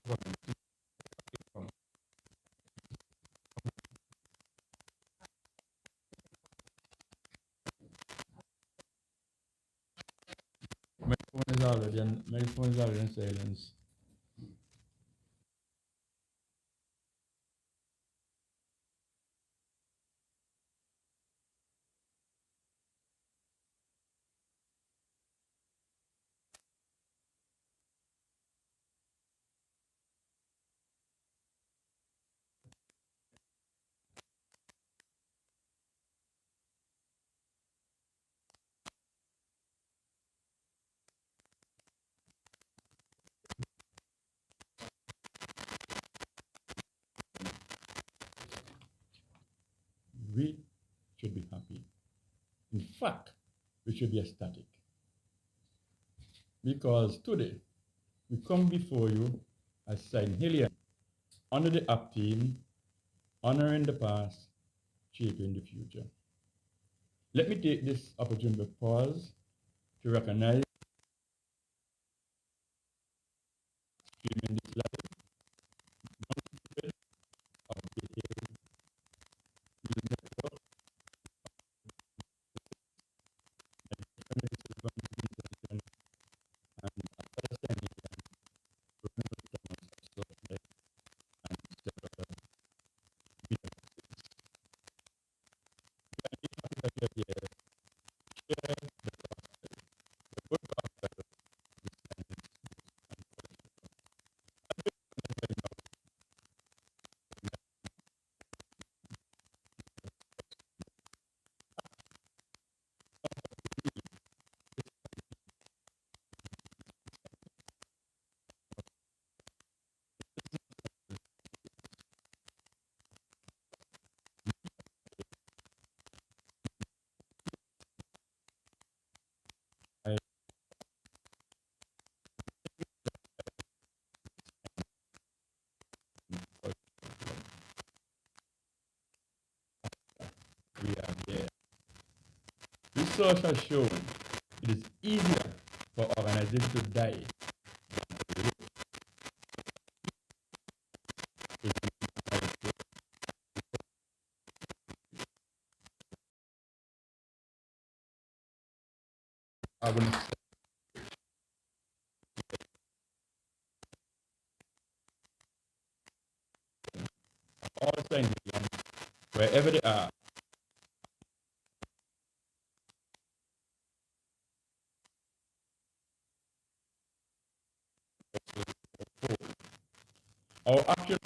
My phone is already in silence. We should be happy. In fact, we should be ecstatic. Because today, we come before you as Sion Hillian, under the up team, honoring the past, shaping the future. Let me take this opportunity to pause to recognize streaming this live of the network and understanding we are there. Research has shown it is easier for organizations to die. I will all saying wherever they are. Our actual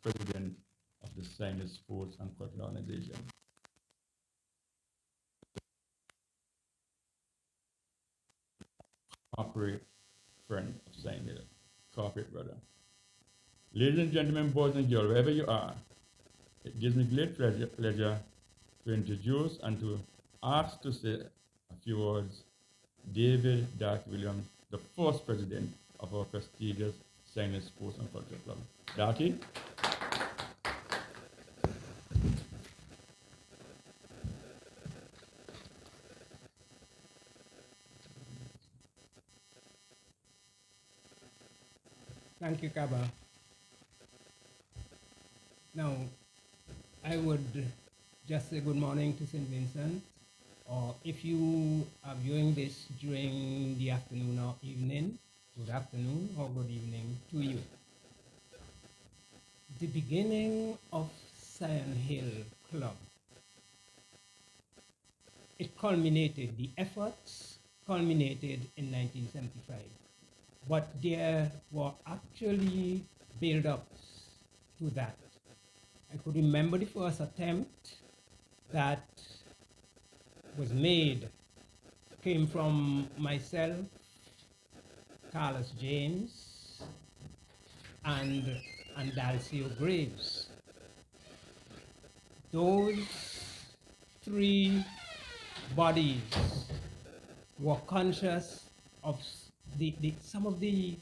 president of the Science Sports and Cultural Organization. Corporate friend of Science, corporate brother. Ladies and gentlemen, boys and girls, wherever you are, it gives me great pleasure to introduce and to ask to say a few words David Dark Williams, the first president of our prestigious Science Sports and Culture Club. Darky? Thank you, Kaba. Now, I would just say good morning to St. Vincent, or if you are viewing this during the afternoon or evening, good afternoon or good evening to you. The beginning of Sion Hill Club, it culminated, the efforts culminated in 1975. But there were actually build-ups to that. I could remember the first attempt that was made came from myself, Carlos James, and Dalcio Graves. Those three bodies were conscious of some of the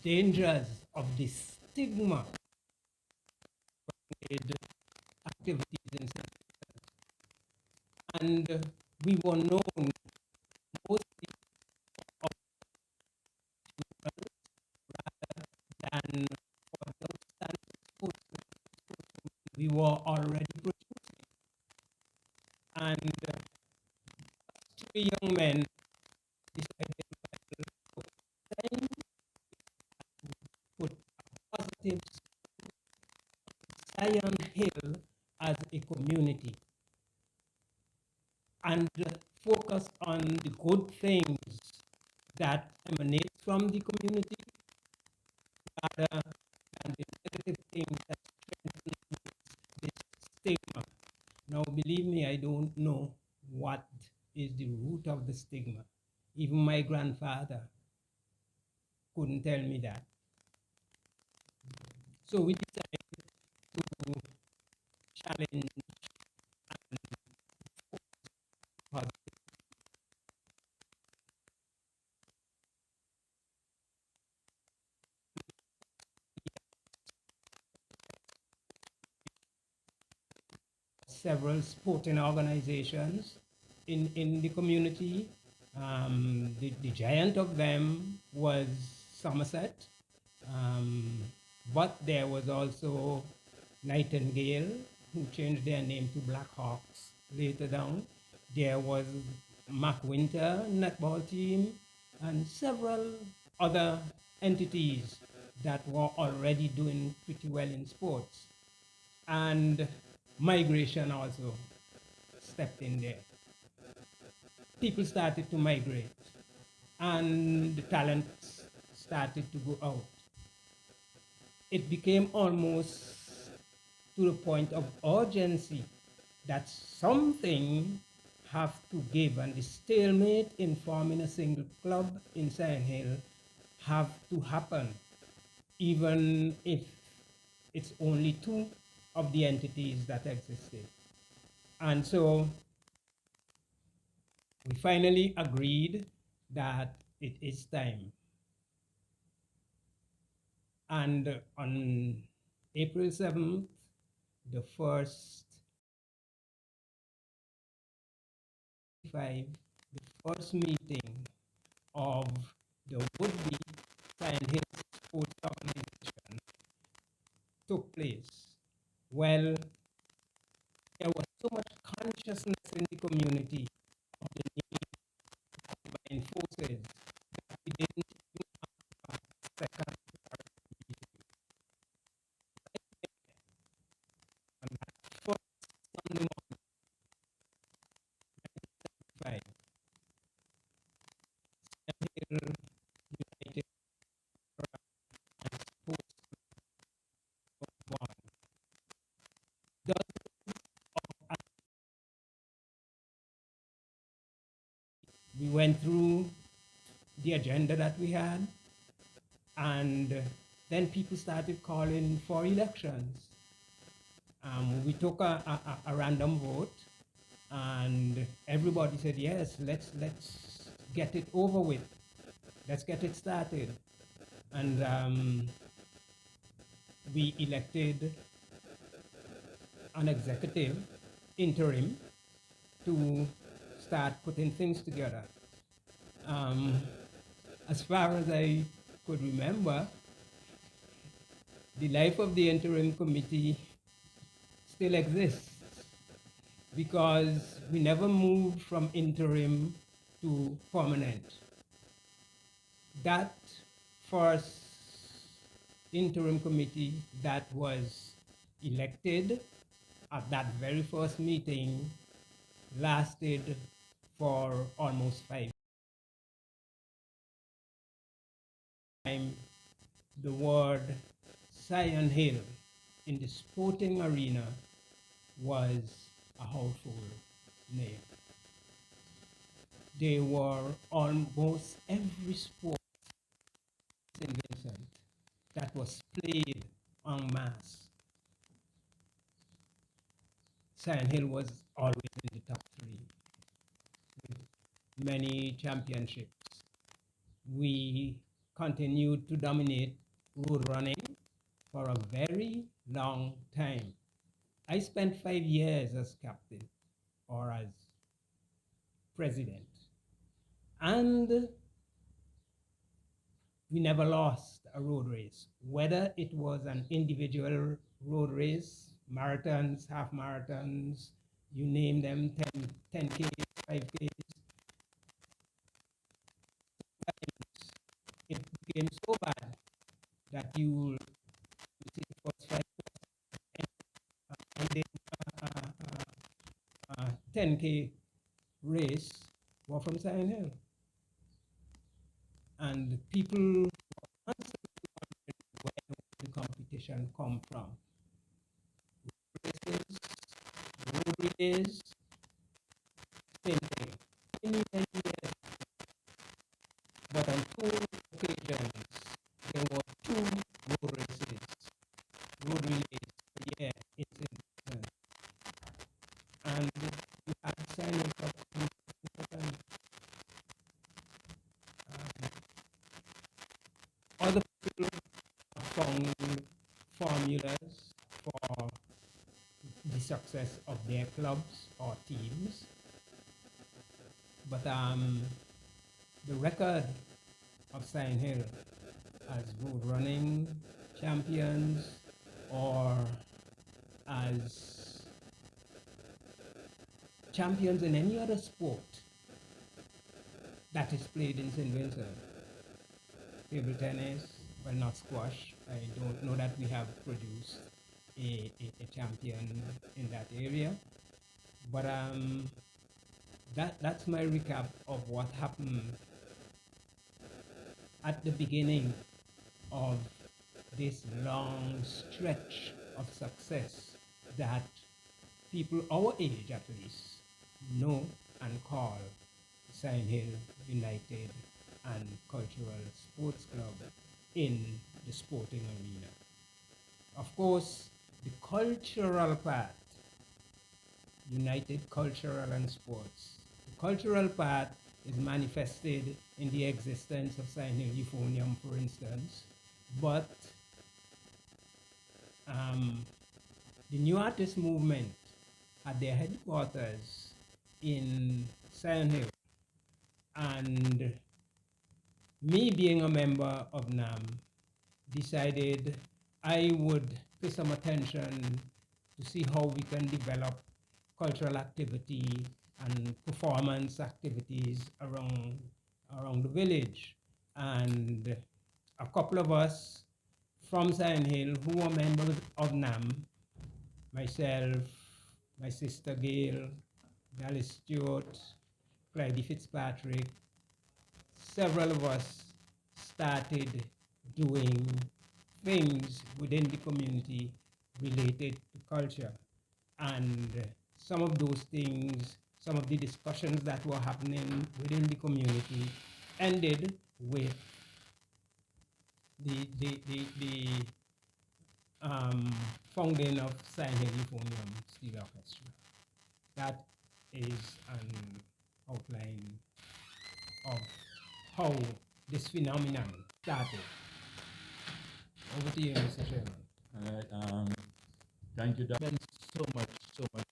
dangers of the stigma with activities in and we were known mostly of than for the outstanding sportsmen we were already producing. And three young men decided to put a positive Sion Hill as a community and focus on the good things that emanate from the community rather than the negative things that strengthen this stigma. Now, believe me, I don't know what is the root of the stigma. Even my grandfather couldn't tell me that. So we decided to challenge several sporting organizations in the community. The giant of them was Somerset, but there was also Nightingale, who changed their name to Blackhawks later down. There was McWinter netball team and several other entities that were already doing pretty well in sports. And migration also stepped in there. People started to migrate and the talents started to go out. It became almost to the point of urgency that something have to give, and the stalemate in forming a single club in Sion Hill have to happen, even if it's only two of the entities that existed. And so we finally agreed that it is time. And on April 7th, the first meeting of the would-be Sion Hill Sports Organization took place. Well, there was so much consciousness in the community of the need to combine forces that we didn't have a second on that first Sunday morning, 1975. Sion Hill United and Sports was born. We went through the agenda that we had, and then people started calling for elections. We took a random vote, and everybody said, yes, let's get it over with. Let's get it started. And we elected an executive interim to start putting things together. As far as I could remember, the life of the interim committee still exists because we never moved from interim to permanent. That first interim committee that was elected at that very first meeting lasted for almost 5 years. The word Sion Hill in the sporting arena was a household name. They were almost every sport that was played en masse, Sion Hill was always in the top three with many championships. We continued to dominate road running for a very long time. I spent 5 years as captain or as president, and we never lost a road race, whether it was an individual road race, marathons, half marathons, you name them, 10Ks, 5Ks. It became so bad that you see the first 5 and then 10K race were from Sion Hill. And people where the competition come from. Races, road relays, same thing. Many years. But on 2 occasions, there were 2 road relays per year in St. Vincent. And we had signing up other people found formulas for the success of their clubs or teams. But the record of Sion Hill as road running champions or as champions in any other sport that is played in St. Vincent. Table tennis, well, not squash. I don't know that we have produced a champion in that area. But that's my recap of what happened at the beginning of this long stretch of success that people our age at least know and call Sion Hill United and Cultural Sports Club in the sporting arena. Of course, the cultural part, United Cultural and Sports. The cultural part is manifested in the existence of Sion Hill Euphonium, for instance, but the New Artist Movement had their headquarters in Sion Hill, and me being a member of NAM decided I would pay some attention to see how we can develop cultural activity and performance activities around the village. And a couple of us from Sion Hill who were members of NAM, myself, my sister Gail, Dallas Stewart, Clyde Fitzpatrick, several of us started doing things within the community related to culture. And some of those things, some of the discussions that were happening within the community ended with the founding of Sion Hill Euphonium Steel Orchestra. That is an outline of how this phenomenon started. Over to you, Mr. Chairman. All right. Thank you. That meant so much to us.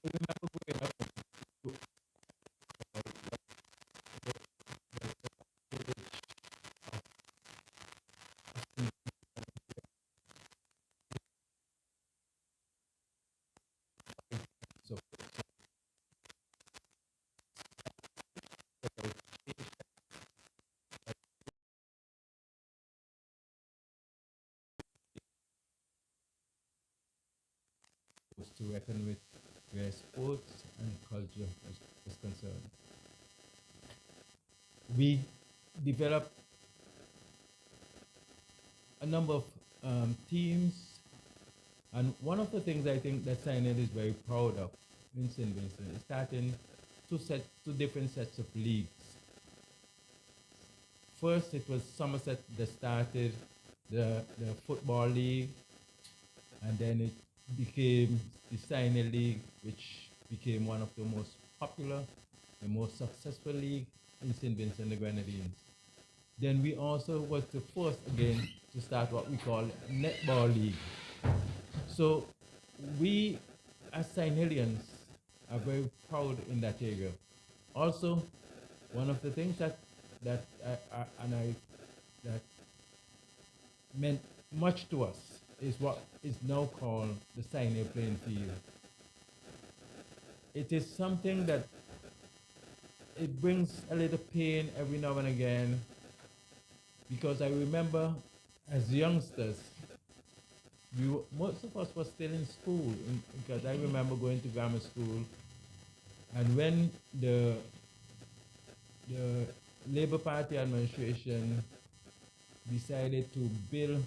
I remember growing up to reckon with where sports and culture is concerned. We developed a number of teams, and one of the things I think that Sion Hill is very proud of in St. Vincent is starting two different sets of leagues first it was Somerset that started the football league, and then it became the Sino League, which became one of the most popular, the most successful league in St. Vincent and the Grenadines. Then we also was the first again to start what we call netball league. So we as Sinhillians are very proud in that area. Also, one of the things that that meant much to us is what is now called the Sinai playing field. It is something that it brings a little pain every now and again, because I remember as youngsters, most of us were still in school, because I remember going to grammar school, and when the Labour Party administration decided to build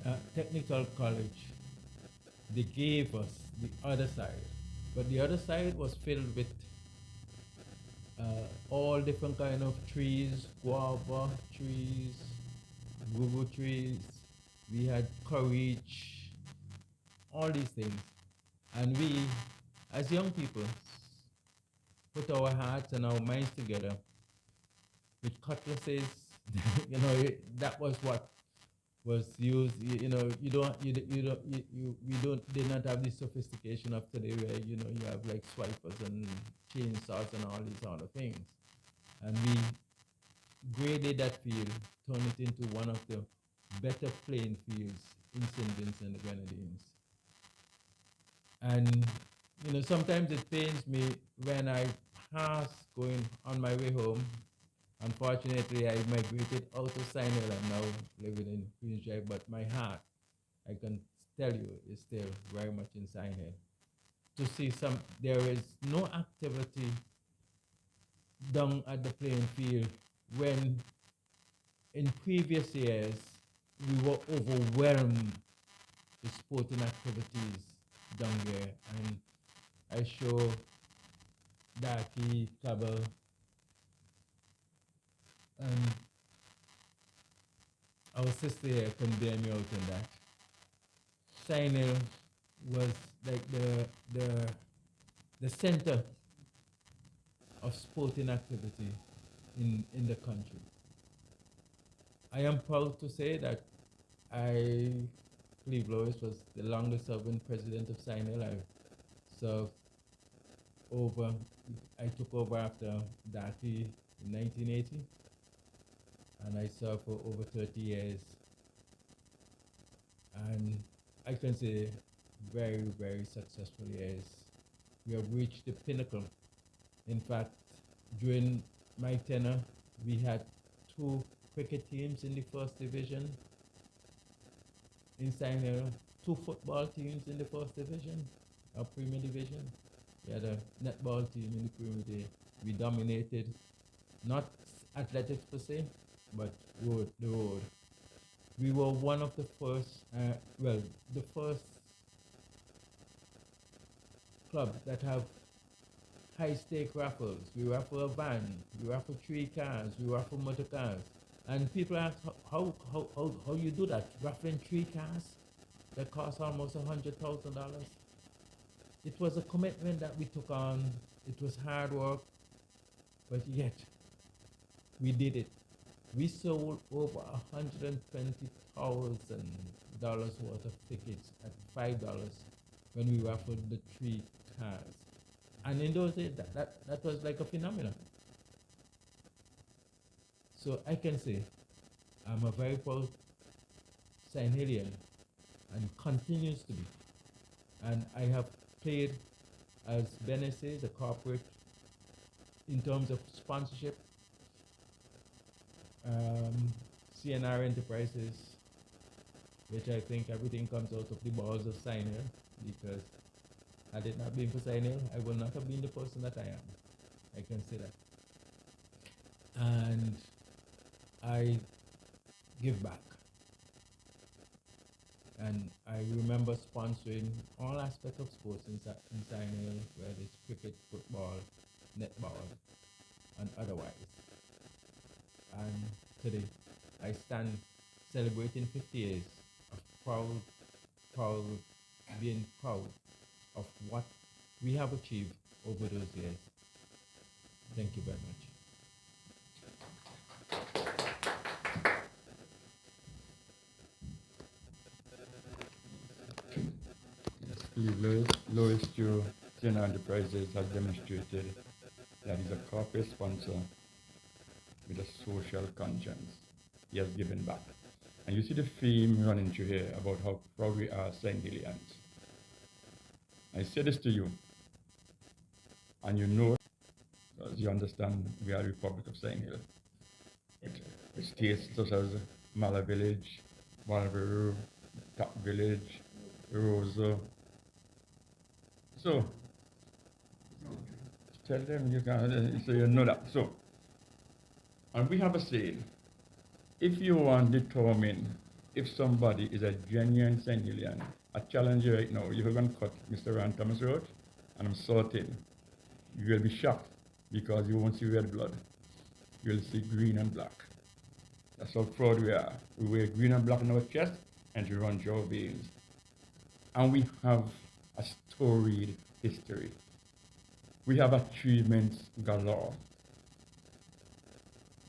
a technical college, they gave us the other side, but the other side was filled with all different kind of trees, guava trees, gugu trees. We had courage, all these things. And we, as young people, put our hearts and our minds together with cutlasses. That was what was used. You don't, you don't, we don't, did not have the sophistication of today where, you have like swipers and chainsaws and all these other things. And we graded that field, turned it into one of the better playing fields in St. Vincent and the Grenadines. And sometimes it pains me when I pass going on my way home. Unfortunately, I migrated out of Sinai and now living in Queens Drive, but my heart, I can tell you, is still very much in Sinai. To see there is no activity down at the playing field when in previous years we were overwhelmed with sporting activities down there, and I show Darky, Trouble, and our sister here can bear me out in that. Sinai was like the center of sporting activity in the country. I am proud to say that Cleve Lois was the longest serving president of Sinai. I served I took over after Darky in 1980, and I served for over 30 years. And I can say very, very successful years. We have reached the pinnacle. In fact, during my tenure, we had 2 cricket teams in the first division in Sinai, 2 football teams in the first division, or Premier Division. We had a netball team in the Premier Division. We dominated, not athletics per se, but the road. We were one of the first, the first club that have high stake raffles. We raffle a van, we raffle 3 cars, we raffle motor cars. And people ask, how you do that? Raffling 3 cars that cost almost $100,000. It was a commitment that we took on. It was hard work, but yet we did it. We sold over $120,000 worth of tickets at $5 when we raffled the 3 cars. And in those days, that was like a phenomenon. So I can say I'm a very proud Sinhillian and continues to be. And I have played, as Bennett says, a corporate in terms of sponsorship. CNR Enterprises, which I think everything comes out of the balls of Sinai, because had it not been for Sinai, I would not have been the person that I am. I can say that. And I give back. And I remember sponsoring all aspects of sports in Sinai, whether it's cricket, football, netball, and otherwise. And today, I stand celebrating 50 years of proud, being proud of what we have achieved over those years. Thank you very much. Louis through Sion Enterprises has demonstrated that he's a corporate sponsor with a social conscience. He has given back. And you see the theme running through here about how proud we are St. Gillians. I say this to you, and you know, because you understand we are the Republic of St. Hill. With states such as Mala Village, Marlborough, Top Village, Rosa. So, tell them you can, so you know that. So, and we have a saying, if you want to determine if somebody is a genuine St. Gillian, I challenge you right now, you're going to cut Mr. Rand Thomas Road, and I'm certain you will be shocked because you won't see red blood. You'll see green and black. That's how proud we are. We wear green and black in our chest and we run through our veins. And we have a storied history. We have achievements galore.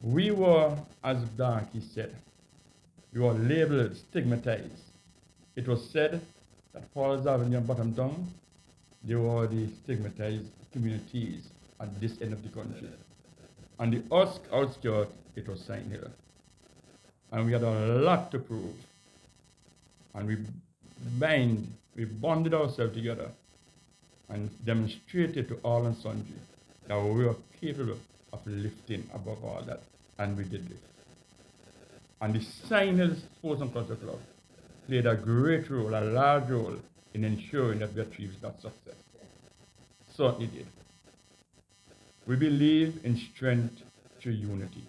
We were, as Darky said, we were labeled, stigmatized. It was said that Paul's Avenue and Bottom Down, they were the stigmatized communities at this end of the country. On the outskirts, it was St. Hill. And we had a lot to prove. And we bonded ourselves together and demonstrated to all and sundry that we were capable of lifting above all that. And we did it. And the St. Hill Sports and Culture Club played a great role, a large role, in ensuring that we achieved that success. Certainly did. We believe in strength through unity.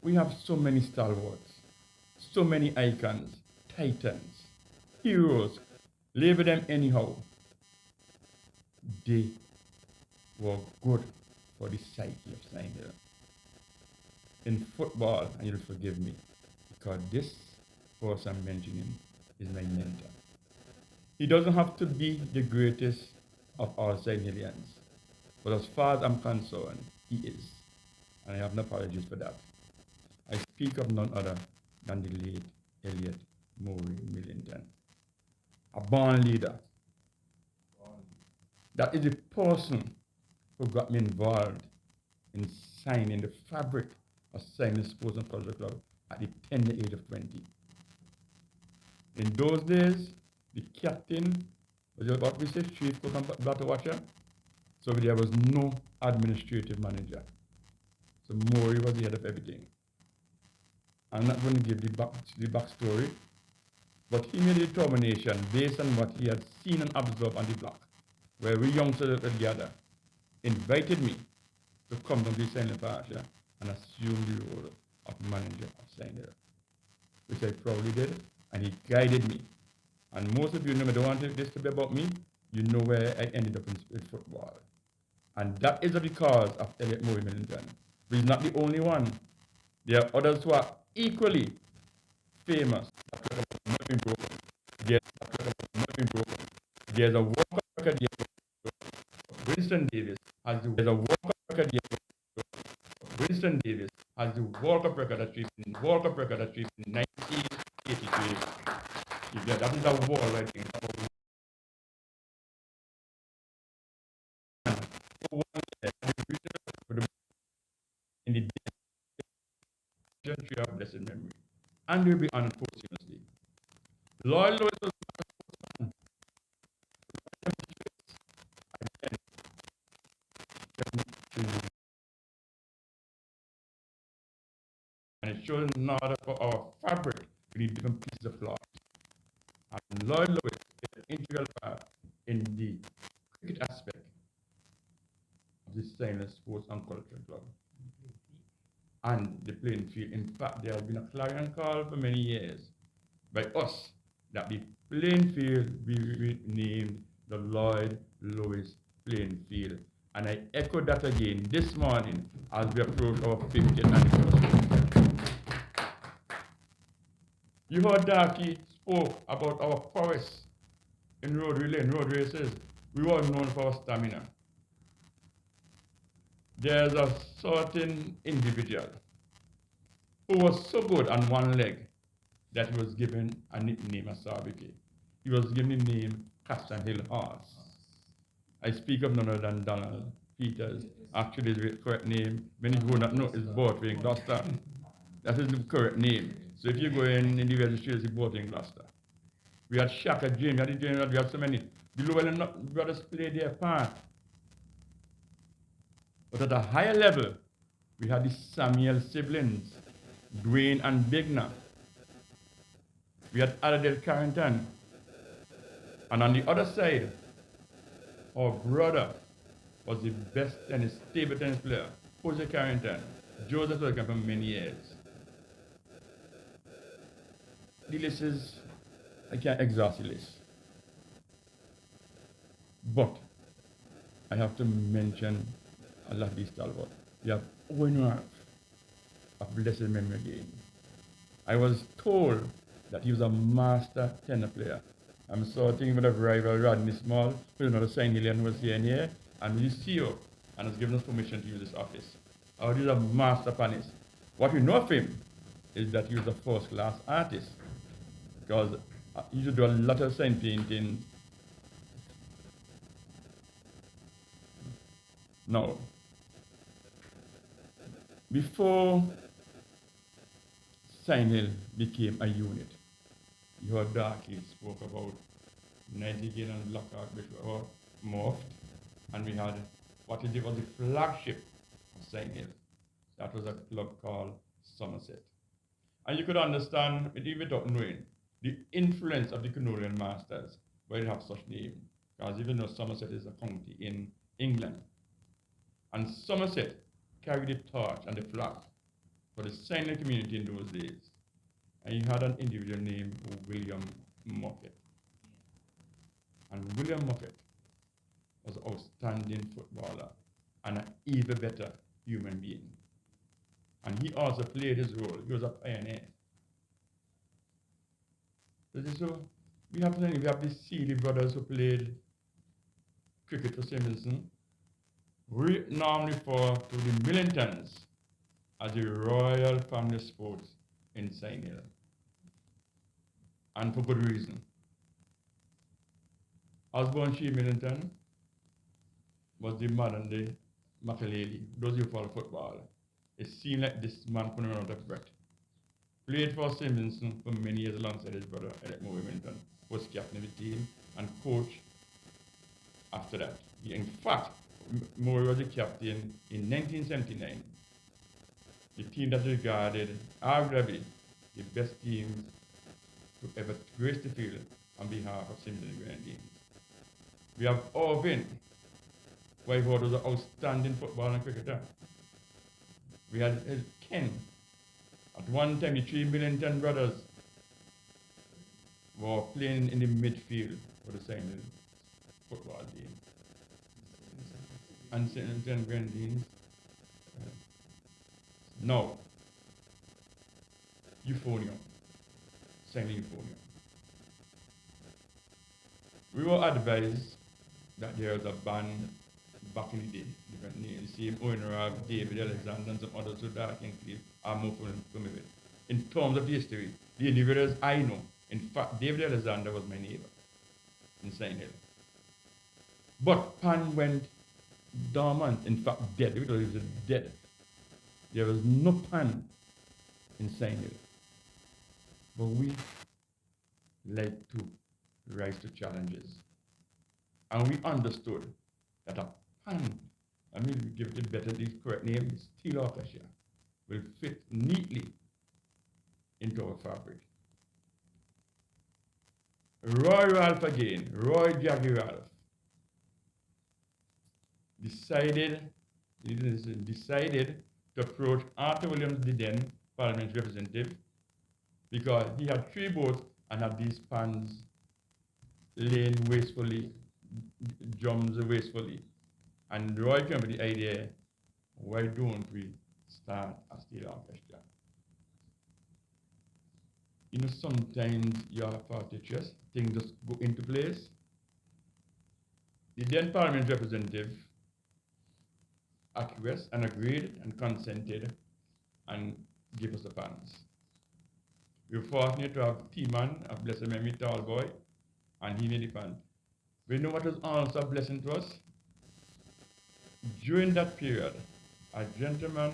We have so many stalwarts, so many icons, titans, heroes, label them anyhow. They were good for the psyche of St. Hill. In football, and you'll forgive me, because this person I'm mentioning is my mentor. He doesn't have to be the greatest of all St. Hillians, but as far as I'm concerned, he is. And I have no apologies for that. I speak of none other than the late Elliot Maury Millington, a born leader. That is the person who got me involved in signing the fabric of signing Sports and Culture Club at the tender age of 20. In those days, the captain was what we say, chief cook and battle watcher. So there was no administrative manager. So Maury was the head of everything. I'm not going to give the backstory, but he made a determination based on what he had seen and observed on the block, where we youngsters together, invited me to come to the St. Hill Parish and assume the role of manager of St. Hill, which I proudly did, and he guided me. And most of you know, I don't want this to be about me, you know where I ended up in football. And that is because of Elliot Maury Millington. But he's not the only one. There are others who are equally famous. There's a world record here. Winston Davis has the world record here. Winston Davis has the World Cup record achieved in 1983. That is a war right there. In the tree of blessed memory, and will be honored posthumously. Lloyd Lewis was and it shows in order for our fabric, we need different pieces of cloth. And Lloyd Lewis is an integral part in the cricket aspect of the St. Hill Sports and Culture Club. And the playing field. In fact, there has been a clarion call for many years by us that the playing field be named the Lloyd Lewis playing field. And I echo that again this morning as we approach our 50th anniversary. You heard Darky spoke about our prowess in road relay and road races. We were known for our stamina. There's a certain individual who was so good on one leg that he was given a nickname as Sabiki. He was given the name Castle Hill Horse. I speak of none other than Donald Peters. Actually, the correct name, many who not know, is Bortway in Gloucester. That is the correct name. So if you go in the registry, it's Bortway in Gloucester. We had Shaka James, we had so many. The Llewellyn brothers played their part. But at a higher level, we had the Samuel siblings, Dwayne and Bigner. We had Adelaide Carrington. And on the other side, our brother was the best table tennis player, Jose Carrington, Joseph Wilkin for many years. The list is, I can't exhaust the list. But I have to mention a lot of these stalwarts. We have Owen Ralph, of blessed memory again. I was told that he was a master tennis player. I'm sort of thinking about a rival Rodney Small, who is another St. Hillian, was here and here, and he's CEO, and has given us permission to use this office. He's a master panist. What we know of him is that he was a first-class artist, because he used to do a lot of sign painting. Now, before St. Hill became a unit, you heard Darky spoke about Nightingale and Lockhart, which were morphed, and we had what was the flagship of St. Hill. That was a club called Somerset. And you could understand, even without knowing, the influence of the colonial masters, why they have such name. Because even though Somerset is a county in England, and Somerset carried the torch and the flag for the St. Hill community in those days. And you had an individual named William Moffat. And William Moffat was an outstanding footballer and an even better human being. And he also played his role. He was a pioneer. So we have the Seeley brothers who played cricket for St. Vincent. We normally refer to the Millingtons as the royal family sports in St. Hill. And for good reason. Osborne Shee Millington was the modern day Makaleli. Those who follow football, it seemed like this man couldn't run out of breath. Played for St. Vincent for many years alongside his brother, Eric Murray Millington, was captain of the team and coach after that. In fact, Murray was the captain in 1979. The team that regarded arguably the best teams to ever grace the field on behalf of St. Vincent Grenadines. We have Orvin, who I thought was an outstanding footballer and cricketer. We had Ken. At one time, the 3 Millington brothers were playing in the midfield for the St. Louis football team. And St. Vincent Grenadines. Now, Euphonium. St. Louis Euphonium. We were advised that there was a band back in the day, different names, the same owner of David Alexander and some others who that can claim are more familiar. In terms of the history, the individuals I know, in fact, David Alexander was my neighbor in St. Hill. But Pan went dormant, in fact dead, because he was dead. There was no Pan in St. Hill. But we like to rise to challenges. And we understood that a Pan, I mean, we give it a better, the correct name, steel orchestra, will fit neatly into our fabric. Roy Ralph again, Roy Jaggy Ralph, decided to approach Arthur Williams, the then parliamentary representative, because he had 3 boats and had these pans laying wastefully, drums wastefully. And Roy came with the idea, why don't we start a steel orchestra? You know, sometimes you have partnerships, things just go into place. The then Parliament representative acquiesced and agreed and consented and gave us the funds. We were fortunate to have T-Man, a blessed memory tall boy, and he made the fund. We know what was also a blessing to us? During that period, a gentleman,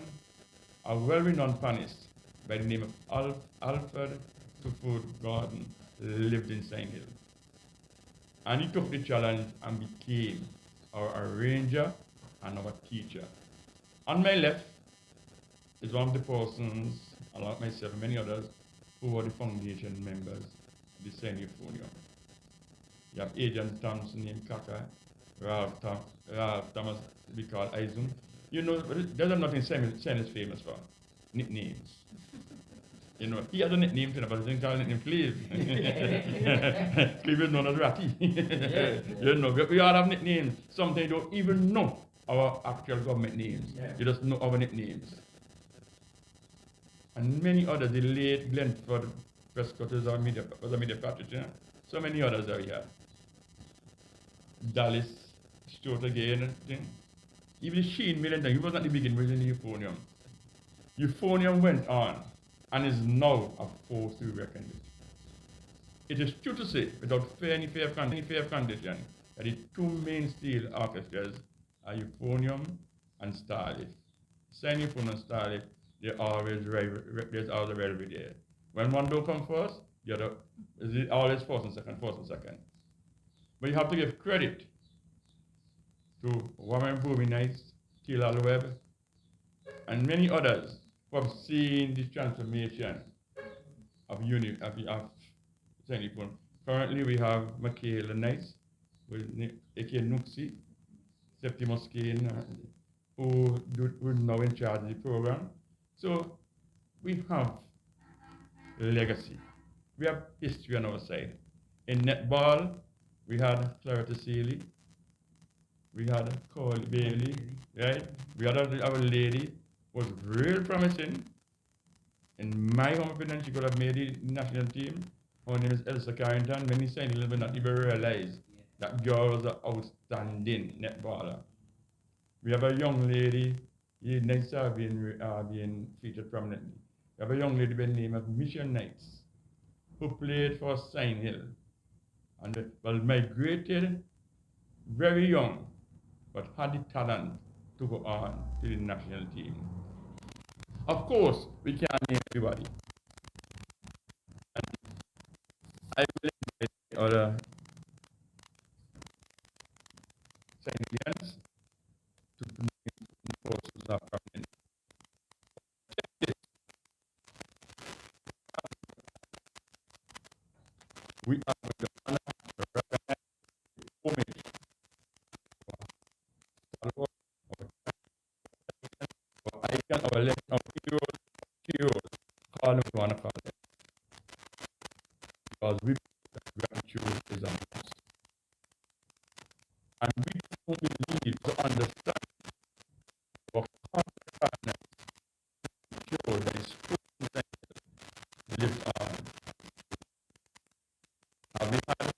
a well-renowned panist by the name of Alfred Tuford Gordon lived in Sion Hill. And he took the challenge and became our arranger and our teacher. On my left is one of the persons, along with myself and many others, who were the foundation members of the Sion Euphonium. You have Agent Thompson named Kaka, Ralph Thomas, we call Izum. You know, there's nothing Sion is famous for, nicknames. You know, he has a nickname too, but he didn't call his nickname Cleve. Cleve is known as Ratty. You know, we all have nicknames. Sometimes you don't even know our actual government names. Yeah. You just know our nicknames. And many others, the late Glenford Prescott was a media practitioner. So many others are here. Dallas Stewart again. Even Shane Millington, he was not the beginning, was in the Euphonium. Euphonium went on and is now a force to be reckoned with. It is true to say, without any fair condition, that the two main steel orchestras are Euphonium and Starlift. Sion Euphonium and Starlift, there's always a rivalry there. When one don't come first, the other is always first and second. But you have to give credit to Warren Booby Nice, Taylor Webb, and many others who have seen the transformation of Sion Euphonium. Currently, we have Michaela Nice, aka Nuxie, Septimus Kane, who is now in charge of the program. So we have legacy. We have history on our side. In netball, we had Claretta Seeley, we had Cole Bailey, right? We had our lady was real promising. In my own opinion, she could have made the national team. Her name is Elsa Carrington. Many Sentinels will not even realize that girl was an outstanding netballer. We have a young lady, the Knights are being featured prominently. We have a young lady by the name of Mission Knights, who played for Sion Hill. And migrated very young, but had the talent to go on to the national team. Of course, we can't name everybody. I will invite other Scientians to name persons are prominent. We are going to honor, recognize, homage our icon, our legend, our heroes, call them to honor, call them. Because we gratitude is a must. And we don't believe to understand our corporate partners ensure that the spirit lives on. Have we had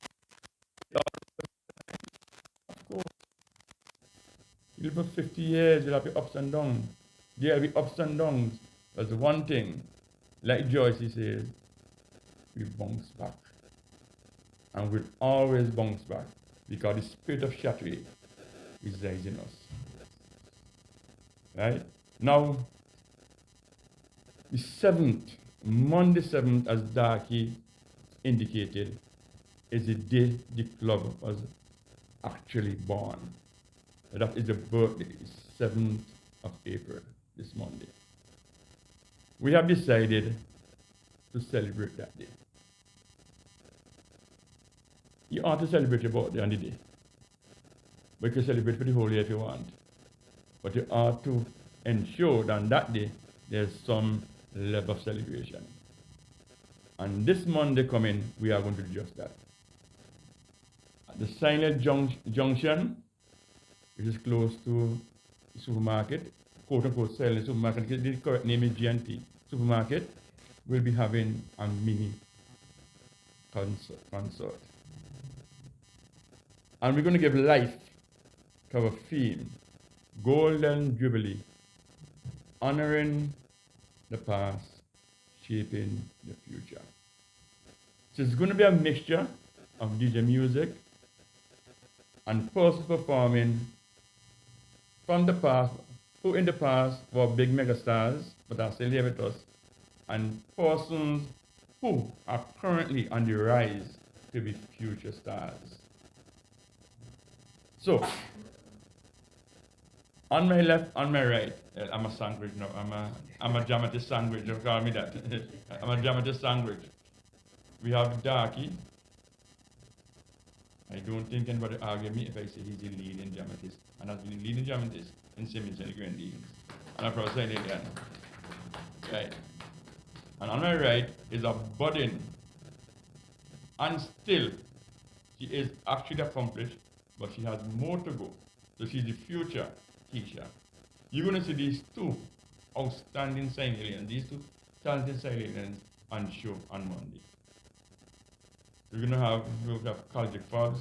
of course. You live for 50 years, you'll have ups and downs. There'll be ups and downs. That's one thing. Like Joyce says, we bounce back. And we'll always bounce back because the spirit of Chatway resides in us. Right? Now, the 7th, Monday 7th, as Darky indicated, is the day the club was actually born. That is the birthday, 7th of April, this Monday. We have decided to celebrate that day. You ought to celebrate your birthday on the day. But you can celebrate for the whole year if you want. But you ought to ensure that on that day there's some level of celebration. And this Monday coming, we are going to do just that. At the Sion Junction, which is close to the supermarket, quote unquote selling supermarket, the correct name is G&T supermarket, will be having a mini concert. And we're going to give life to our theme, Golden Jubilee, honoring the past, shaping the future. So it's going to be a mixture of DJ music and persons performing from the past, who in the past were big megastars, but are still here with us, and persons who are currently on the rise to be future stars. So, on my left, on my right, I'm a sandwich now. I'm a dramatist sandwich. Don't call me that. I'm a dramatist sandwich. We have Darky. I don't think anybody argue me if I say he's the leading dramatist, and has been the leading dramatist in Simmons and the Grand Leagues. And I'm proud to say it again. Right. And on my right is a budding, and still, she is actually accomplished, but she has more to go. So she's the future Keisha. You're going to see these two outstanding sign aliens, these two talented sign aliens on show on Monday. We're going to have Calgic Fobbs,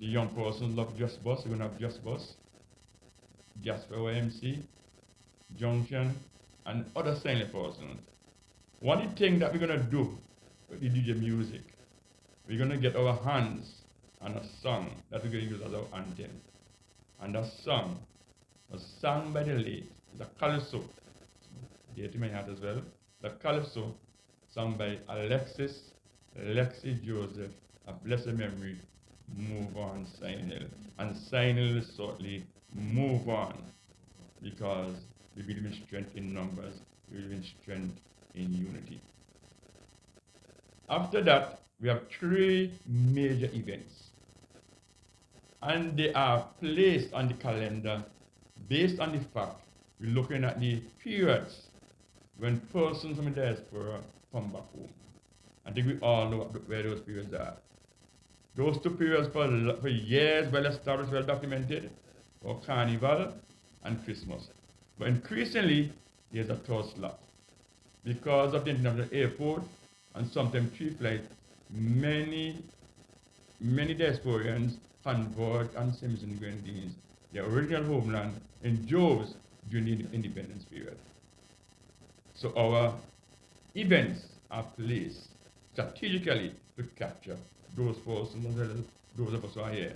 the young person love Just Bus. We're going to have Just Bus, Jasper OMC, Junction, and other silent persons. One thing that we're going to do with the DJ music, we're going to get our hands on a song that we're going to use as our anthem. And that song was sung by the late, the Calypso, dear to my heart as well, the Calypso, sung by Lexi Joseph, a blessed memory, Move On, Signal. And Signal is certainly move on, because we believe in strength in numbers, we believe in strength in unity. After that, we have 3 major events. And they are placed on the calendar based on the fact we're looking at the periods when persons from the diaspora come back home. I think we all know where those periods are. Those 2 periods for years well established, well documented, are Carnival and Christmas. But increasingly, there's a third slot. Because of the international airport and sometimes 3 flights, many diasporians converge on Simpson Grenadines, their original homeland, in droves during the independence period. So our events are placed strategically to capture those persons as well as those of us who are here.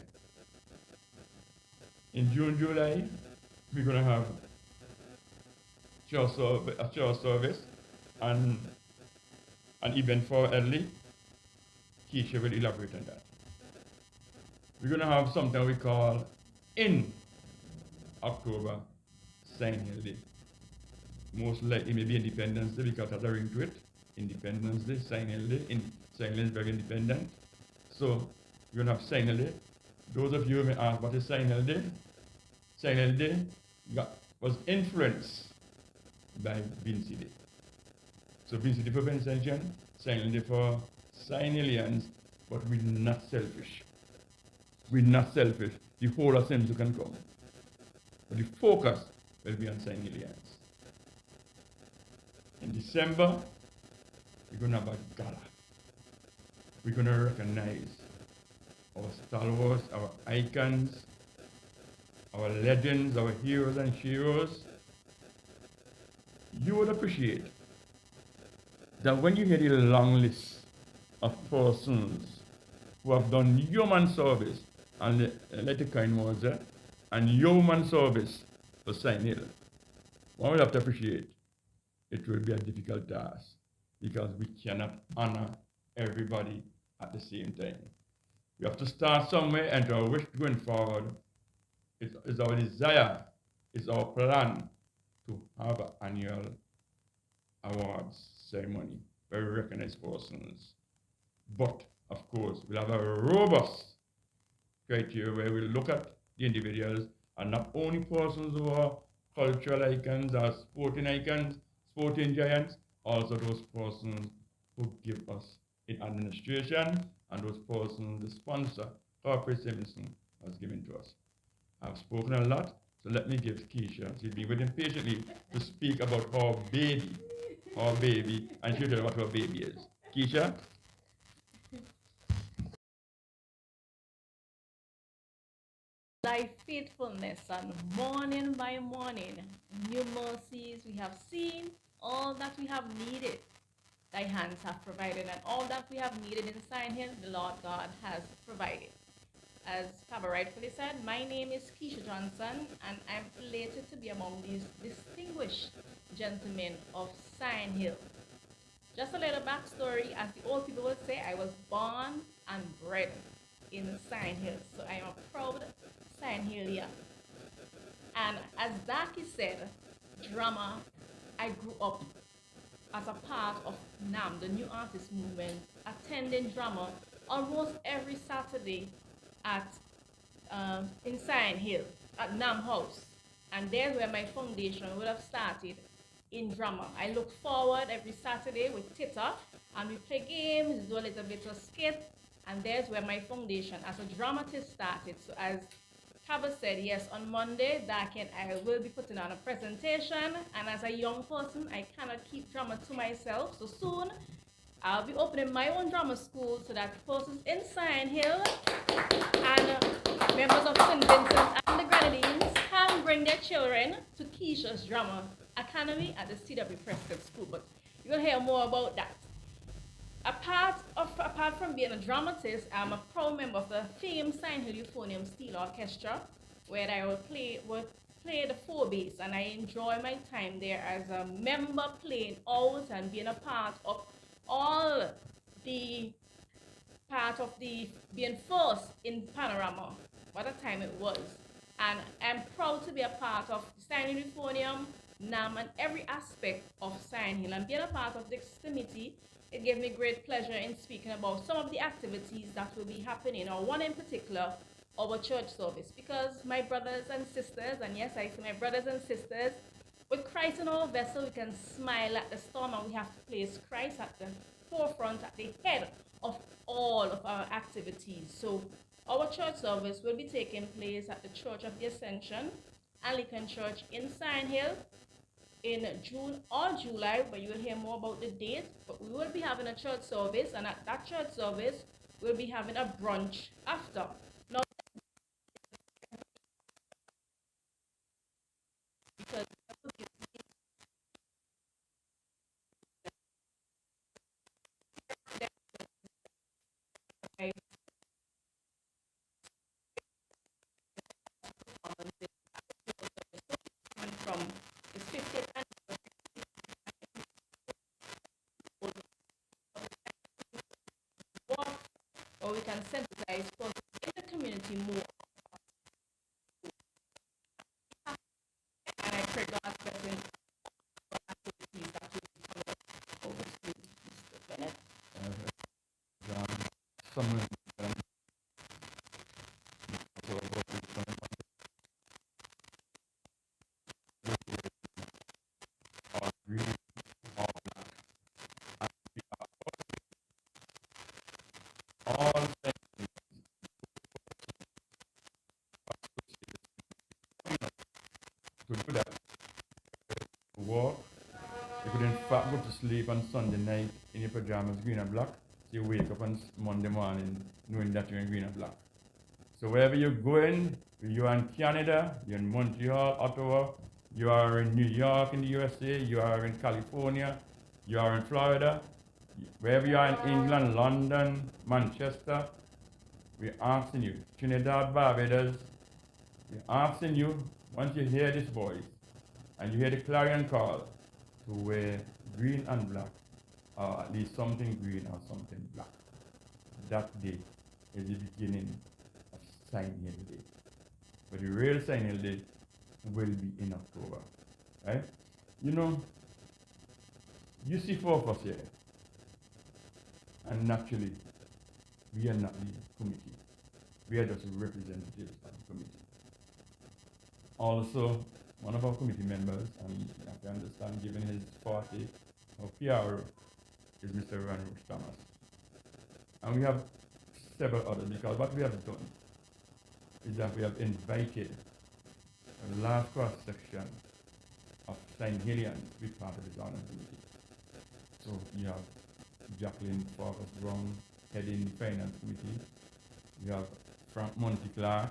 In June, July, we're going to have a church service and an event for elderly. Keisha will elaborate on that. We're going to have something we call in October, Sign Hill Day. Most likely maybe Independence Day, because it has a ring to it. Independence Day, Sign Hill Day. Sign Hill is very independent. So we're going to have Sign Hill Day. Those of you who may ask what is Sign Hill Day? Sign Hill Day was influenced by Vinci Day. So Vinci Day for Vincentian, Sign Hill Day for Sign Aliens, but we're not selfish. We're not selfish. The whole of Simpson can come. But the focus will be on Sign Aliens. In December, we're going to have a gala. We're going to recognize our stalwarts, our icons, our legends, our heroes and heroes. You would appreciate that when you hear the long list of persons who have done human service, and let the kind words there, and human service for Sign Hill, one will have to appreciate it will be a difficult task, because we cannot honor everybody at the same time. We have to start somewhere, and our wish going forward is our desire, is our plan to have an annual awards ceremony where we recognize persons. But, of course, we'll have a robust criteria where we look at the individuals, and not only persons who are cultural icons or sporting icons, sporting giants, also those persons who give us in administration, and those persons the sponsor, Corporate Simpson, has given to us. I've spoken a lot, so let me give Keisha. She's been waiting patiently to speak about her baby, and she'll tell you what her baby is. Keisha? Thy faithfulness, and morning by morning, new mercies we have seen, all that we have needed, thy hands have provided, and all that we have needed inside him, the Lord God has provided. As Papa rightfully said, my name is Keisha Johnson, and I'm elated to be among these distinguished gentlemen of Sion Hill. Just a little backstory, as the old people would say, I was born and bred in Sion Hill, so I am a proud Sion Hillian. And as Daki said, drama, I grew up as a part of NAM, the New Artist Movement, attending drama almost every Saturday at in Sion Hill at NAM House. And there's where my foundation would have started in drama. I look forward every Saturday with Tita, and we play games, do a little bit of skit, and there's where my foundation as a dramatist started. So as Kaba said, yes, on Monday, Dak and I will be putting on a presentation, and as a young person, I cannot keep drama to myself, so soon I'll be opening my own drama school so that persons in Sion Hill and members of St. Vincent and the Grenadines can bring their children to Keisha's Drama Academy at the CW Prescott School. But you'll hear more about that. Apart from being a dramatist, I'm a proud member of the famed Sion Hill Euphonium Steel Orchestra, where I would play the four bass, and I enjoy my time there as a member playing out and being a part of all the being first in Panorama. What a time it was. And I'm proud to be a part of Sion Hill Euphonium, NAM, and every aspect of Sion Hill. And being a part of this committee, it gave me great pleasure in speaking about some of the activities that will be happening, or one in particular, our church service. Because my brothers and sisters, and yes, I say my brothers and sisters, with Christ in our vessel, we can smile at the storm, and we have to place Christ at the forefront, at the head of all of our activities. So our church service will be taking place at the Church of the Ascension, Anglican Church in Sion Hill, in June or July, but you will hear more about the date. But we will be having a church service, and at that church service, we'll be having a brunch after. Now, because I from the 50th walk, or we can sensitize persons in the community more. And I pray God's blessing on activities that will be coming up over to Mr. Bennett. John, someone are really all black. And we are all things to do that. To walk. You could in fact go to sleep on Sunday night in your pajamas, green and black. So you wake up on Monday morning knowing that you're in green and black. So wherever you're going, you are in Canada, you're in Montreal, Ottawa, you are in New York in the USA, you are in California, you are in Florida, wherever you are in England, London, Manchester, we're asking you, Trinidad, Barbados, we're asking you, once you hear this voice, and you hear the clarion call, to wear green and black, or at least something green or something black. That day is the beginning of Sion Hill Day. But the real Sion Hill Day will be in October. Right? You know, you see four of us here. And naturally, we are not the committee. We are just representatives of the committee. Also, one of our committee members, and you have to understand, given his party or PRO, is Mr. Ron Roach Thomas. And we have several others, because what we have done is that we have invited a large cross section of St. Hillians to be part of this honor committee. So you have Jacqueline Farkas Brown heading the finance committee. You have Frank Monteclar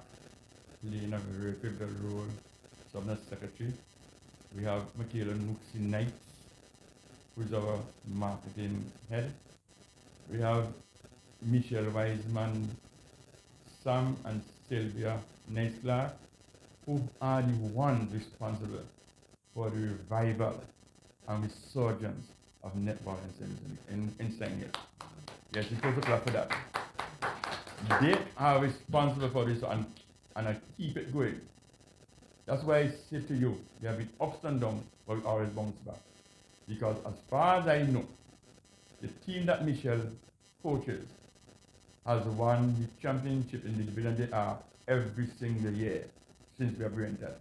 playing a very pivotal role, Subnet Secretary. We have Michaela Nooksy Knight, who is our marketing head. We have Michelle Wiseman, Sam and Sylvia Nice-Clark, who are the ones responsible for the revival and resurgence of netball in St. Hills. Yes, you put a clap for that. They are responsible for this and I keep it going. That's why I say to you, there have been ups and downs, but we always bounce back. Because as far as I know, the team that Michelle coaches has won the championship in the division they are every single year since we have rented.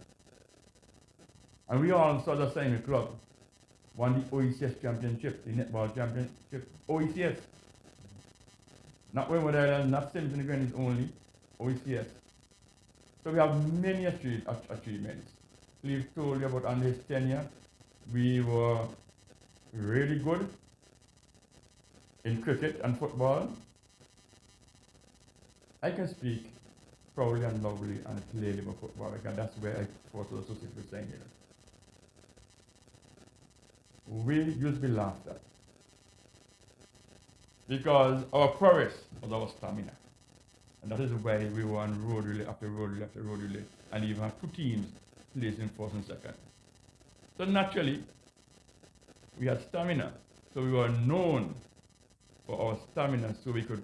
And we also, the same club, won the OECS championship, the netball championship, OECS. Not Windward Island, not Simpson Granite only, OECS. So we have many achievements. Cleve told you about under his tenure, we were really good in cricket and football. I can speak proudly and loudly and clearly about football because that's where I fought to associate with St. Hillians. We used to be laughed at because our prowess was our stamina. And that is why we won road relay after road relay after road relay, and even had two teams placing first and second. So naturally, we had stamina. So we were known for our stamina, so we could,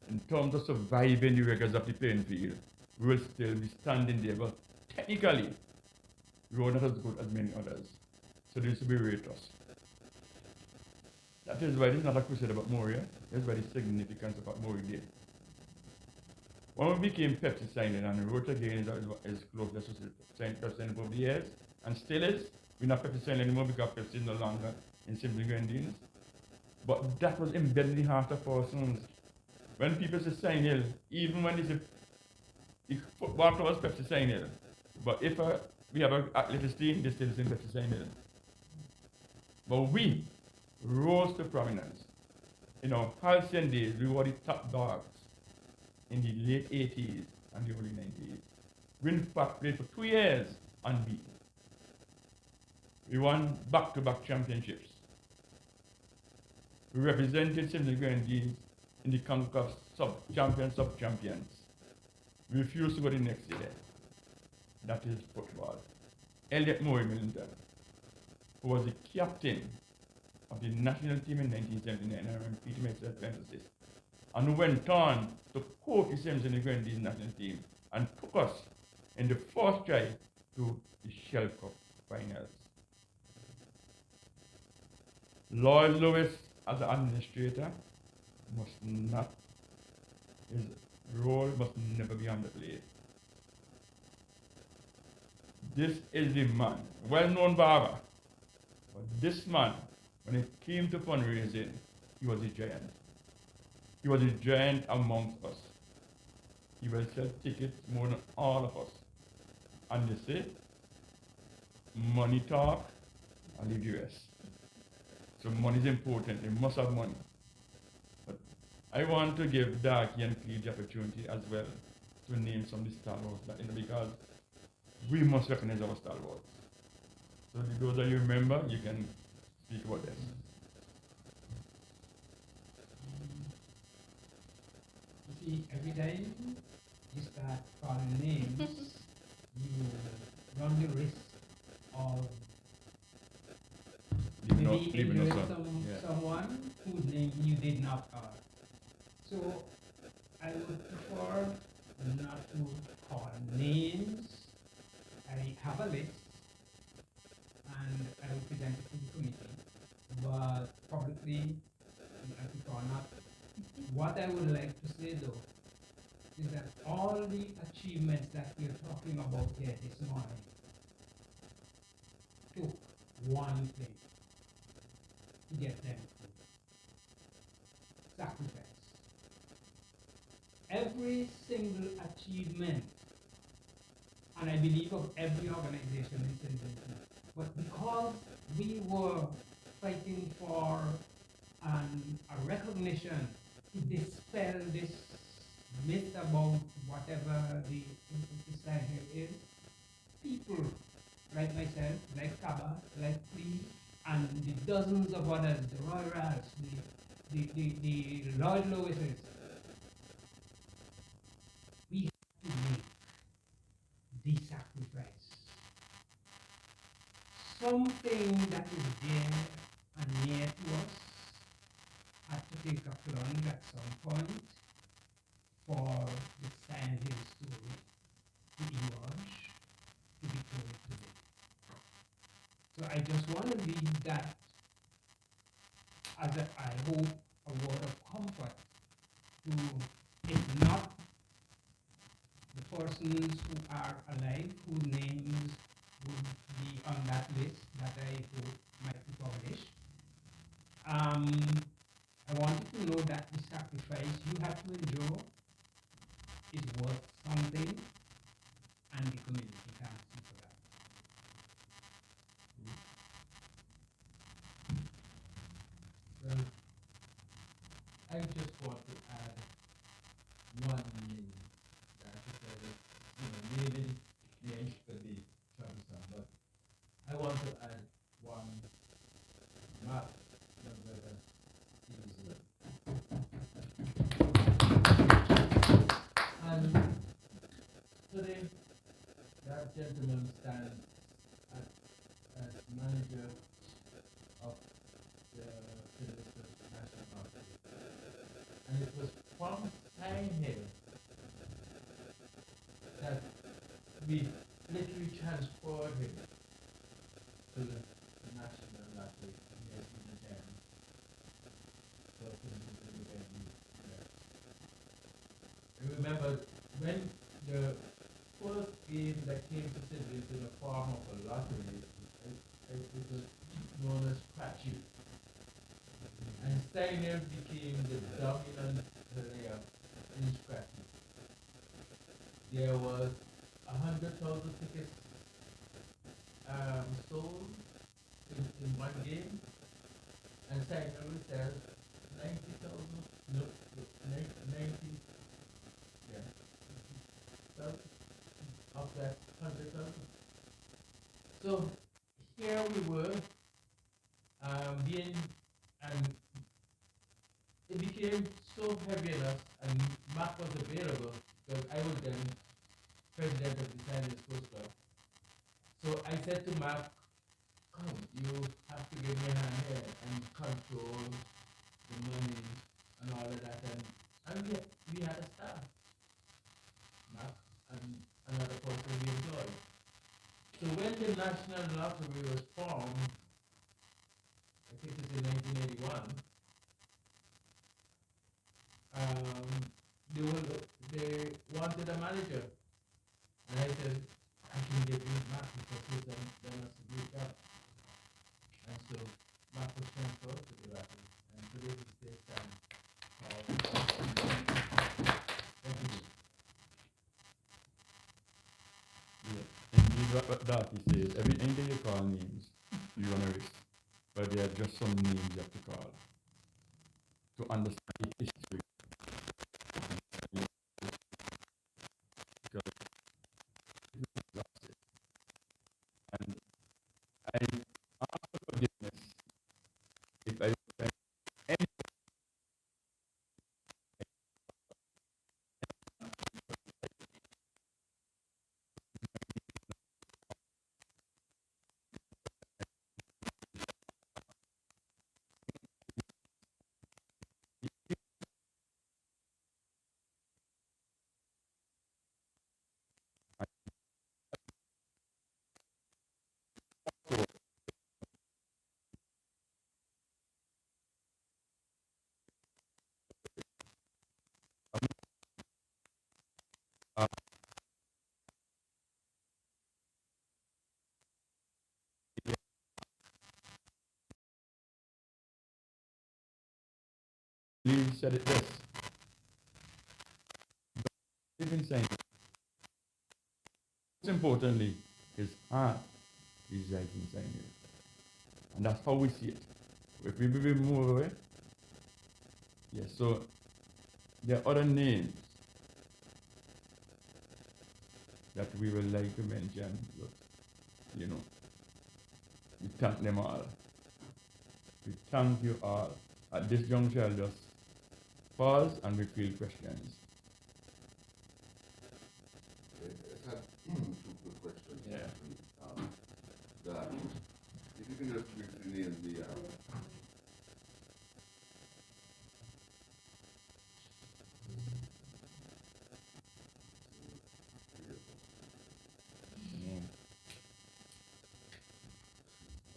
in terms of surviving the rigors of the playing field, we will still be standing there. But technically, we were not as good as many others. So this will be rate us. That is why this is not a crusade about Moria. That's why the significance about Moria Day. When we became Pepsi Signing, and the road again is close to St. Pepsi over the years, and still is. We're not Pepsi Signing anymore because Pepsi is no longer in Simpson Grenadines. But that was embedded in the heart of our sons. When people say St. Hill, even when they say the football club was Pepsi St. Hill, but if we have an athletics team, they still say Pepsi St. Hill. But we rose to prominence. In our halcyon days, we were the top dogs in the late 80s and the early 90s. We in fact played for 2 years unbeaten. We won back-to-back championships. We represented Simpson Grenadines in the CONCACAF sub-champions. We refused to go the next year. That is football. Elliot Murray Millington, who was the captain of the national team in 1979, I remember Peter myself emphasis, and who went on to coach the Simpson Grenadines national team and took us in the first try to the Shell Cup finals. Lloyd Lewis, as an administrator, his role must never be underplayed. This is the man, well-known barber, but this man, when it came to fundraising, he was a giant. He was a giant amongst us. He will sell tickets more than all of us. And they say, money talk, and leave the rest. So money is important. They must have money. But I want to give Darky and Cleve the opportunity as well to name some of the stalwarts, because we must recognize our stalwarts. So those that you remember, you can speak about them. You see, every time you start calling names, you run the risk of maybe injuring someone whose name you did not call. So I would prefer not to call names. I have a list and I will present it to the committee, but publicly I prefer not. What I would like to say though is that all the achievements that we're talking about here this morning took one thing to get them through. Sacrifice. Every single achievement and I believe of every organization in St. Vincent. But because we were fighting for a recognition to dispel this myth about whatever the sign here is, people like myself, like Kaba, like Flea, and the dozens of others, the Roy Rals, the Lloyd Lewises, we have to make the sacrifice. Something that is dear and near to us had to take a plunge at some point for the Silent Hill story to emerge, to be told today. So I just want to leave that as I hope, a word of comfort to, if not the persons who are alive, whose names would be on that list that I hope might be published. I want you to know that the sacrifice you have to endure is worth something, and the community thanks you for that. Well, I just want to add one name that I said that, naming names could be troublesome, but I want to add one map that is and today that gentleman stands as manager of the Philippines National Park. And it was from Sion Hill that we literally transferred him to the National Lottery in the 10. So I remember when the first game that came to Sydney in the form of a lottery, it was known as Scratchy. And Steiner became the dominant player in Scratchy. There was 100,000 tickets sold in one game, and Steiner will sell 90,000, no, 90, yeah, of that 100,000. So here we were, being, and it became so heavy on us, and Mark was available because I was then president of the Silent Sports Club. So I said to Mark, come, you have to give me a hand here and control the money and all of that. And we had a staff, Mark and another person we employed. So when the National Lottery was formed, I think it's in 1981, they wanted a manager. And I said, I can give you Mark because he's done us a good job. And so Mark was transferred to the lottery. And today he stays down. Thank you. Yeah. Indeed, what Darty says, everything that you call names, you're going to risk. But there are just some names you have to call to understand the history. Because that's it. And I ask for forgiveness if I offend any. Uh, Lee said it this. Even saying Most importantly, his heart resides inside you. And that's how we see it. If we move away, yes, so there are other names that we would like to mention, but, you know, we thank them all. We thank you all. At this juncture, I'll just pause and we field questions. I have two quick questions. Yeah. That if you can just briefly name the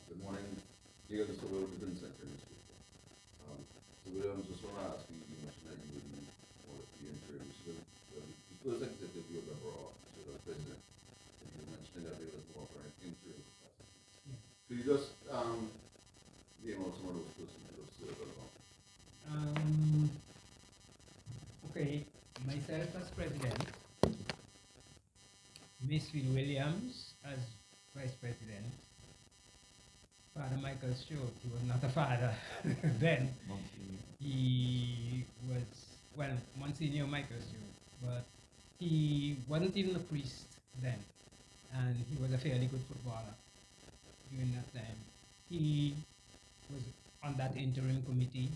good morning. Here is the Will Vincent in this paper. So Williams, just want to ask you, you mentioned that you would be one of the interim. So the first executive you ever brought to the president, and you mentioned that they was more for an interim capacity. Yeah. Could you just name out some of those persons who have served along? Okay, myself as president, Miss Phil Williams as vice president, Father Michael Stewart, he was not a father then. Monsignor. He was, well, Monsignor Michael Stewart, but he wasn't even a priest then, and he was a fairly good footballer during that time. He was on that interim committee.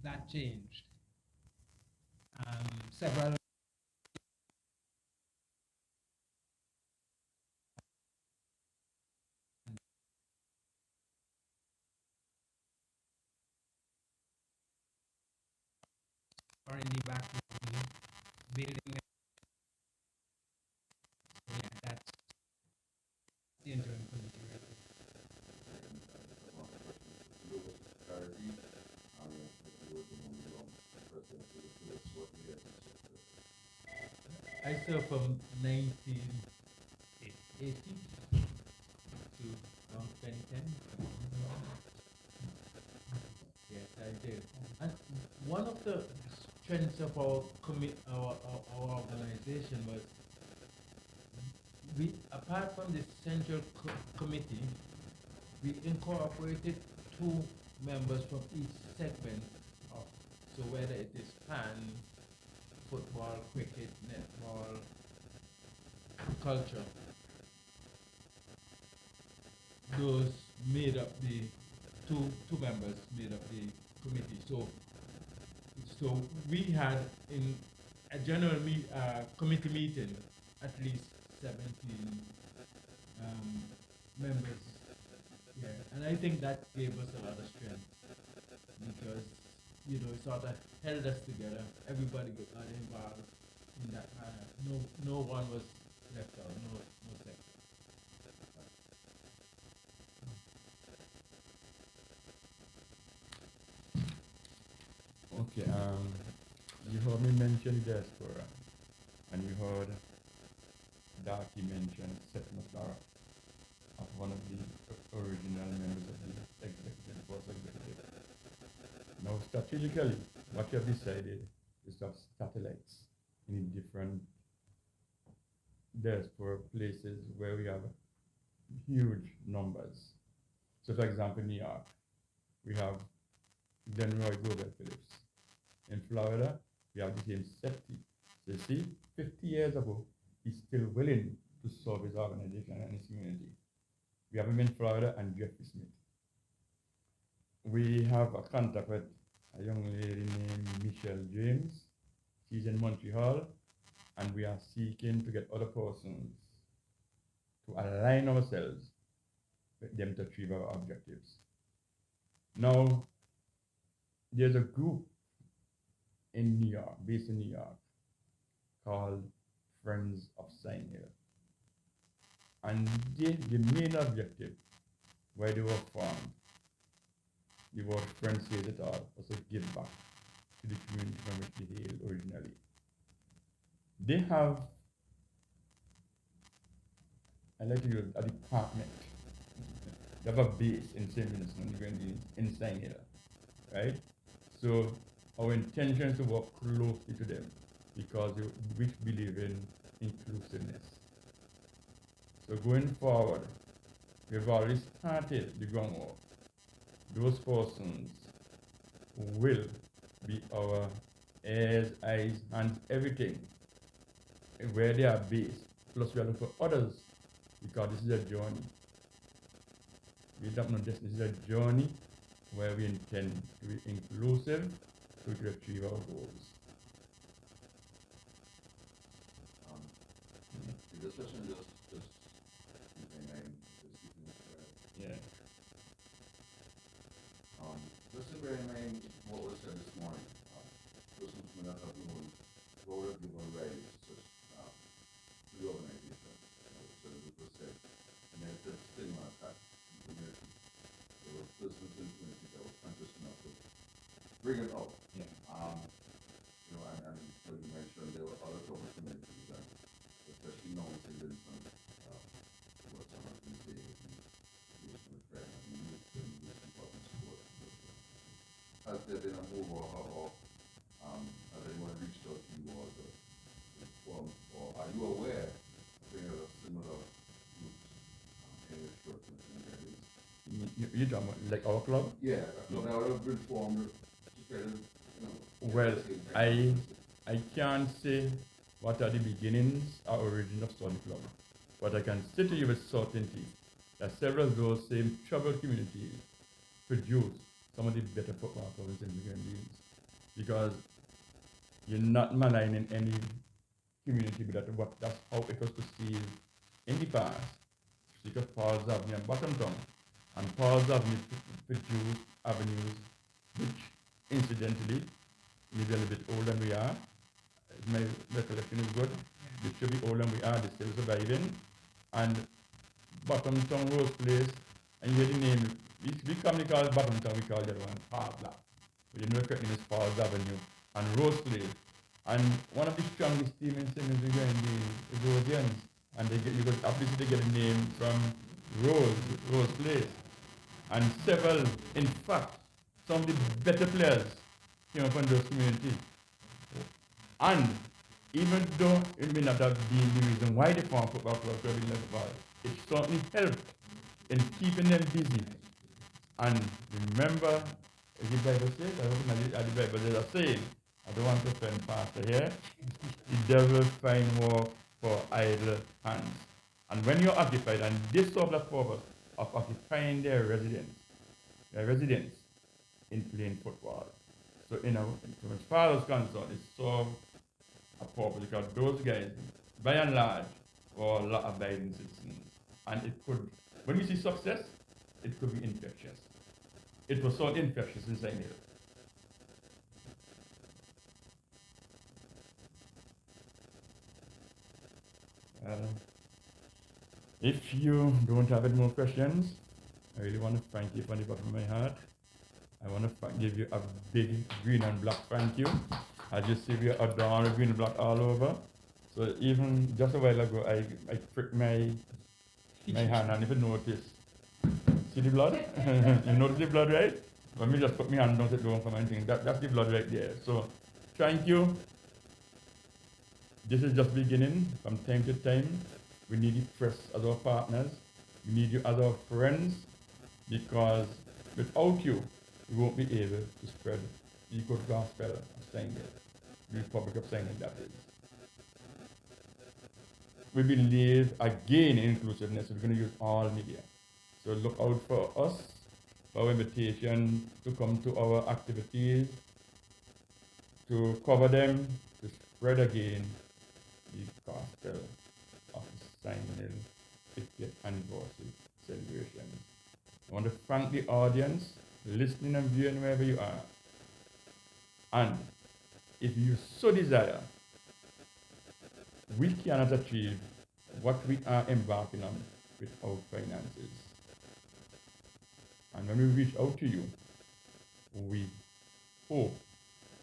That changed. Several are in the back room building. So yeah, that's the interim committee. Right? I served from 1980 to around 2010. Yes, I did. And one of the strengths of our organization was we, apart from the central committee, we incorporated two members from each segment of, so whether it is fan, football, cricket, netball, culture, those made up the two members made up the committee. So we had in a general committee meeting at least 17 members. Yeah, and I think that gave us a lot of strength because it sort of held us together. Everybody got involved in that manner. No one was left out. No sector. Okay, you heard me mention diaspora, and you heard Darky mention Setmasara of one of the original members of the executive force executive. Now, strategically, what you have decided is to have satellites in different diaspora places where we have huge numbers. So, for example, New York, we have Glenroy Global Phillips. In Florida, we have the same safety. So you see, 50 years ago, he's still willing to serve his organization and his community. We have him in Florida and Jeffrey Smith. We have a contact with a young lady named Michelle James. She's in Montreal, and we are seeking to get other persons to align ourselves with them to achieve our objectives. Now, there's a group in New York, based in New York, called Friends of Sion. And the main objective why they were formed, the word friends says it all, was to give back to the community from which they hailed originally. They have, I like to use a department. They have a base in St. Vincent and the Grenadines in Sion Hill, right? So our intention is to work closely to them because we believe in inclusiveness. So going forward, we've already started the groundwork. Those persons will be our ears, eyes, hands, everything, where they are based. Plus we are looking for others because this is a journey. We don't know this is a journey where we intend to be inclusive so we can achieve our goals. The discussion just Yeah. just to bear in mind what was said this morning. Those who may not have known, Role of Human Rights is such the organization. So it was said, and then the stigma attached in the community. There were persons in the community that were conscious enough to bring it up. Yeah. And when you mentioned there were other troubled communities, and especially now in St. Vincent, what some have been saying is the relation with Fred and youth and youth department support. Has there been a move or has anyone reached out to you or are you aware of any other similar groups in the short-term areas? You talking about like our club? Yeah, no, that would have been formed to kind of, Well, I can't say what are the beginnings or origin of Sun Club, but I can say to you with certainty that several of those same troubled communities produce some of the better football clubs in the Grenadines. Because you're not maligning any community, but that's how it was perceived in the past. Because Paul's Avenue and Bottomtown, and Paul's Avenue produced avenues which, incidentally, maybe a little bit older than we are. My recollection is good. They should be older than we are. They're still surviving. And Bottomtown Rose Place, and you hear the name. We commonly call it Bottomtown. We call the other one Park Block. But you know the correct name is Paul's Avenue and Rose Place. And one of the strongest teams in Simmons again, the Rosians. And you could obviously get a name from Rose Place. And several, in fact, some of the better players came from those communities. And even though it may not have been the reason why they formed football clubs to have football, it certainly helped in keeping them busy. And remember, as the Bible says, I hope not the Bible, there's a saying, I don't want to offend pastor here, the devil find work for idle hands. And when you're occupied, and this serves the purpose of occupying their residence in playing football. So, from as far as concerned, it serves a purpose because those guys, by and large, were law-abiding citizens. And it could, when we see success, it could be infectious. It was so infectious inside here. If you don't have any more questions, I really want to thank you from the bottom of my heart. I want to give you a big green and black thank you. As you see, we are adorned with green and black all over. So even just a while ago, I pricked my hand, and if you notice, see the blood? You notice the blood, right? Let me just put my hand down to don't come anything. That's the blood right there. So thank you. This is just beginning. From time to time, we need the press as our partners. We need you as our friends, because without you, we won't be able to spread the good gospel of Sion, the Republic of Sion, that is. We believe again in inclusiveness. We're going to use all media. So look out for us, for our invitation to come to our activities, to cover them, to spread again the gospel of the Sion 50th anniversary celebrations. I want to thank the audience, listening and viewing wherever you are. And if you so desire, we cannot achieve what we are embarking on without finances. And when we reach out to you, we hope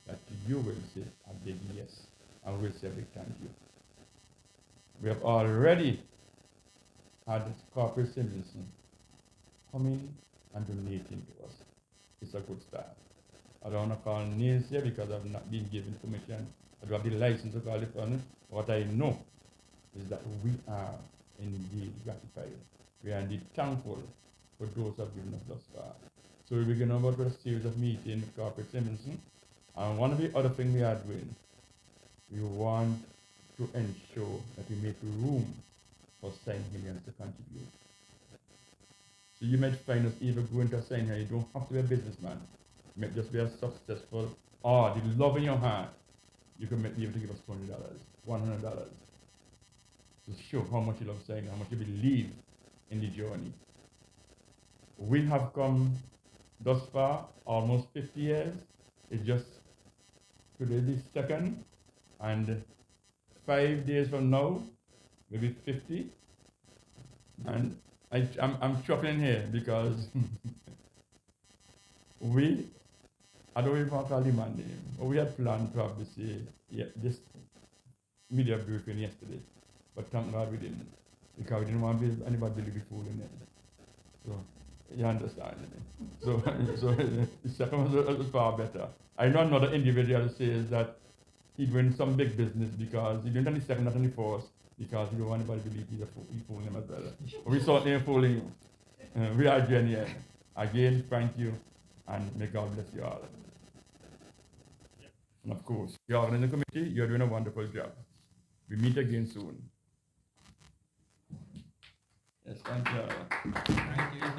that you will say a big yes and we'll say a big thank you. We have already had corporate citizen coming and donating to us. It's a good start. I don't want to call names here because I've not been given permission. I don't have the license to call it on. What I know is that we are indeed gratified. We are indeed thankful for those who have given us thus far. So we're beginning about with a series of meetings with corporate citizen. And one of the other things we are doing, we want to ensure that we make room for sign millions to contribute. So you might find us either going to a sign here, you don't have to be a businessman. You might just be a successful, or the love in your heart, you can be able to give us $20, $100 to show how much you love sign, how much you believe in the journey. We have come thus far, almost 50 years. It's just today the second, and 5 days from now, maybe 50. And I'm chuckling here because I don't even want to call the man name, but we had planned to have this media briefing yesterday, but thank God we didn't, because we didn't want anybody to be fooling it. So, you understand me? So the second was far better. I know another individual says that he's doing some big business because he didn't on the second, not on the fourth, because he don't want anybody to believe he's fooling him as well. But we certainly fooling you. We are genuine. Again, thank you, and may God bless you all. And of course, the organizing committee, you're doing a wonderful job. We meet again soon. Yes, thank you. Thank you.